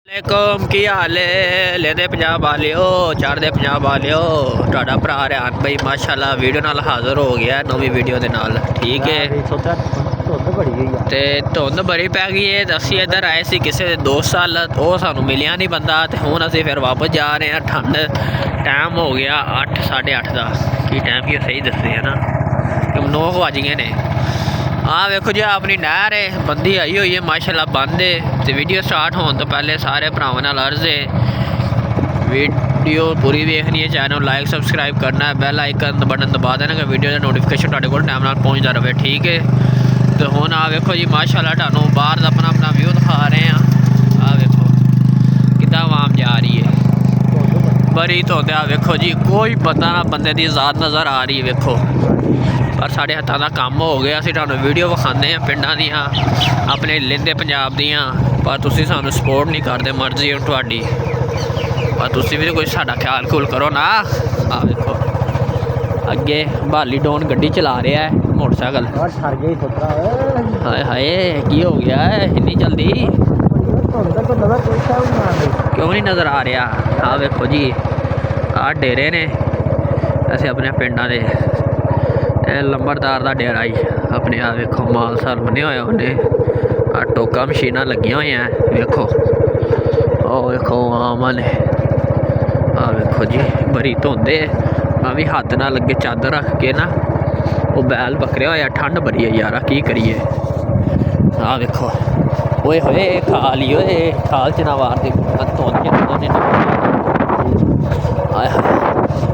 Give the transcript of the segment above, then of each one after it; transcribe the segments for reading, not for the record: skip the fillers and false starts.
वालेकुम की हाल है लेदे पंजाब वालियो चढ़दे पंजाब वालियो ਤੁਹਾਡਾ ਭਰਾ ਰਿਆਨ ਭਾਈ ਮਾਸ਼ਾਅੱਲਾ ਵੀਡੀਓ ਨਾਲ ਹਾਜ਼ਰ ਹੋ ਗਿਆ ਨਵੀਂ ਵੀਡੀਓ ਦੇ ਨਾਲ ਠੀਕ ਹੈ ਤੇ ਧੁੰਦ ਬੜੀ ਪੈ ਗਈ ਹੈ ਅਸੀਂ ਇੱਧਰ ਆਏ ਸੀ ਕਿਸੇ ਦੇ ਦੋਸਤ ਨਾਲ ਉਹ ਸਾਨੂੰ ਮਿਲਿਆ ਨਹੀਂ ਬੰਦਾ ਤੇ ਹੁਣ ਅਸੀਂ ਫਿਰ ਵਾਪਸ ਜਾ ਰਹੇ ਹਾਂ ਠੰਡ ਟਾਈਮ ਹੋ ਗਿਆ 8 8:30 ਦਾ ਕੀ ਟਾਈਮ ਕੀ ਸਹੀ ਦੱਸਦੇ ਹੈ ਨਾ ਕਿ 9 ਵਜ ਗਏ ਨੇ हाँ वेखो जी अपनी नहर है बंदी आई हुई है माशाल्लाह बंद है तो वीडियो स्टार्ट होने तो पहले सारे भरावां नाल अर्ज है वीडियो पूरी देखनी है चैनल लाइक सबसक्राइब करना है बैल आइकन बटन दबा देना कि वीडियो का नोटिफिकेशन तुहाडे कोल टाइम नाल पहुँचता रहे ठीक है तो हुण आ वेखो जी माशाल्लाह तुहानूं बाहर दा अपना अपना व्यू दिखा रहे हैं आ वेखो कितना आवाम जा रही है बड़ी धुंद आ वेखो जी कोई बंदा ना बंदे की ज़ात नज़र आ रही है वेखो पर साढ़े हत्थों का काम हो गया असीं तुहानूं वीडियो विखाने पिंडां दियां अपने लेंदे पंजाब दियां पर तुसीं सानूं सपोर्ट नहीं करदे मर्जी है तुहाडी पर तुसीं भी कोई साडा ख्याल खूल करो ना आ देखो अगे भाली डोन गड्डी चला रहा है मोटरसाइकिल हाय हाय की हो गया है इन्नी जल्दी क्यों नहीं नज़र आ रहा आ देखो जी आ डेरे ने असीं अपने पिंडां दे लंबरदार का डेरा ही अपने आ वेखो माल साल बने हुए उन्हें आ टोका मशीना लगिया हुई हैं वेखो ओ वेखो आम ने आ वेखो जी बड़ी धुंद है मैं भी हाथ ना लगे चादर रख के ना वो बैल बकरिया होया ठंड बड़ी है यार की करिए आ वेखो ओए होए खाल ही होए खाल च ना वार दी धुंद आय हाय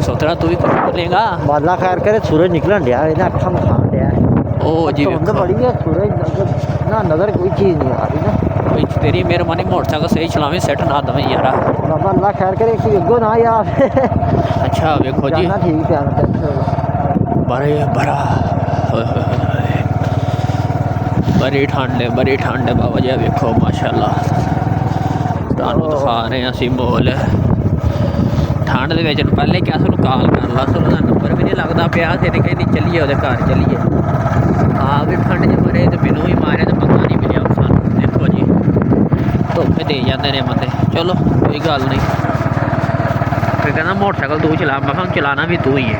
सोतरा तू भी कुछ बोलेगा बादला खैर करे सूरज निकलन दिया इन्हें अखा में खान दिया ओ जी धुंद बड़ी है सूरज ना नज़र कोई चीज़ नहीं आ रही ना कोई तेरी मेहरबानी मोटरसाइकिल सही चलावे सेट ना दवे यार बाबा अल्लाह खैर करे कोई अगो ना यार अच्छा वेखो जी जाना ठीक है बड़े बड़ा बड़ी ठंड है बाबा जी वेखो माशाल्लाह तुहानूं दिखा रहे हैं असीं माहौल ठंड दे विच पहले क्या सानूं कॉल कर ला सानूं नंबर भी नहीं लगता पिया तेरे कहनी चलिए वो घर चलिए हाँ भी ठंड च मरे तो मैनू ही मारे तो बंदा नहीं मिलिया सानूं देखो जी धोखे दे जाते हैं बंदे चलो कोई गल नहीं फिर कहना मोटरसाइकिल तू चला मैं कहूँ चलाना भी तू ही है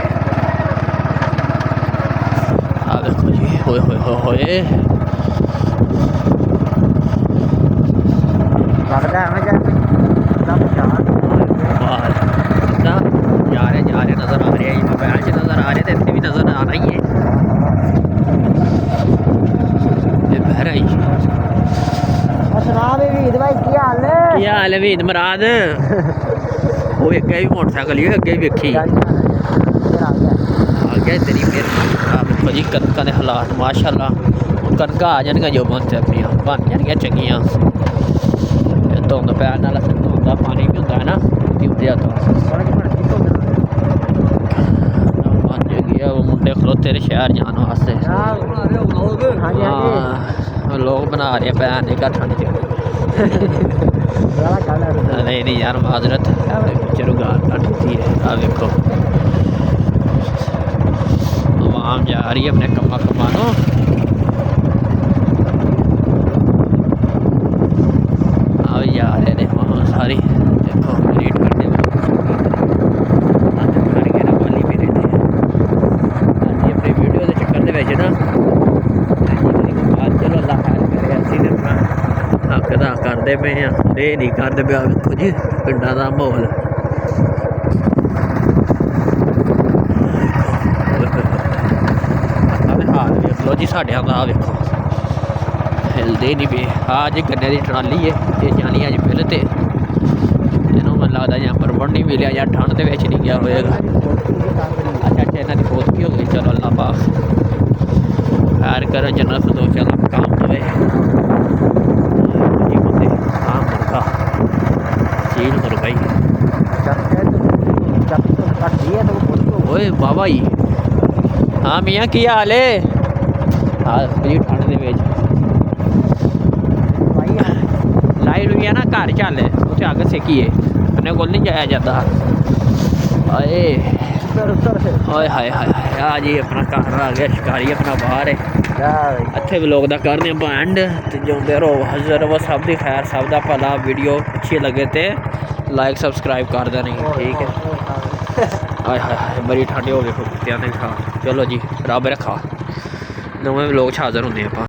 आ देखो जी होए होए होए लगता है हमें जा रहे नज़र आ रहे हैं मोबाइल से नज़र आ रहे थे इतने भी नज़र आ रही है ये बह रही क्या हाल है वीद मराद वो एक भी मोटरसाइकिल ही अगे वेखी आ गया तेरी मेहरबानी जी कनक के हालात माशाल्लाह कनक आ जाएगा जो बनते बन जाएगी चंगियां धुंद पैन वाला धुंद का पानी भी होता है ना मुंडे खलोते शहर जाने वास्ते हाँ लोग बना रहे भैन का ठंड नहीं नहीं यार माजरत चलो गाल कट दी है आ देखो आवाम जा रही है अपने कमा कमानो आ जा रहे ने वहाँ सारी देखो रेट करने करते पे हैं ये नहीं करते पे देखो जी पिंडा का माहौल हाल वेख लो जी साढ़े का वेखो हिलते नहीं पे आज गन्ने की ट्राली है ये जानी अज बिल तो इन्हों मैं लगता या परबड़ नहीं मिले या ठंड के नहीं गया होएगा अच्छा अच्छा इन्हों की पोत की हो गई चलो अल्लाह पाक खैर करो जन्नत दो चल काम होवे ओए बाबा जी हाँ मियाँ की हाल है हाँ जी ठंड के लाइट हुई है ना घर चल उसे अग सेकीए अपने को नहीं जाया जाता हाय हाय हाय हाय जी अपना घर आ गया शिकारी अपना बाहर है ਇੱਥੇ ਵਲੋਗ ਦਾ ਕਰਨੇ ਆਪਾਂ ਐਂਡ ਤੇ ਜਿਉਂਦੇ ਰਹੋ ਹਾਜ਼ਰ ਵਾ ਸਭ ਦੀ ਖੈਰ ਸਭ ਦਾ ਭਲਾ ਵੀਡੀਓ ਅੱਛੀ ਲੱਗੇ ਤੇ ਲਾਈਕ ਸਬਸਕ੍ਰਾਈਬ ਕਰ ਦੇਣੀ ਠੀਕ ਹੈ ਆਏ ਹਾਏ ਹਾਏ ਬੜੀ ਠੰਡ ਹੋ ਗਈ ਕੁੱਤਿਆਂ ਦੇ ਖਾ ਚਲੋ ਜੀ ਰੱਬ ਰੱਖਾ ਨਵੇਂ ਵਲੋਗ 'ਚ ਹਾਜ਼ਰ ਹੁੰਦੇ ਆਪਾਂ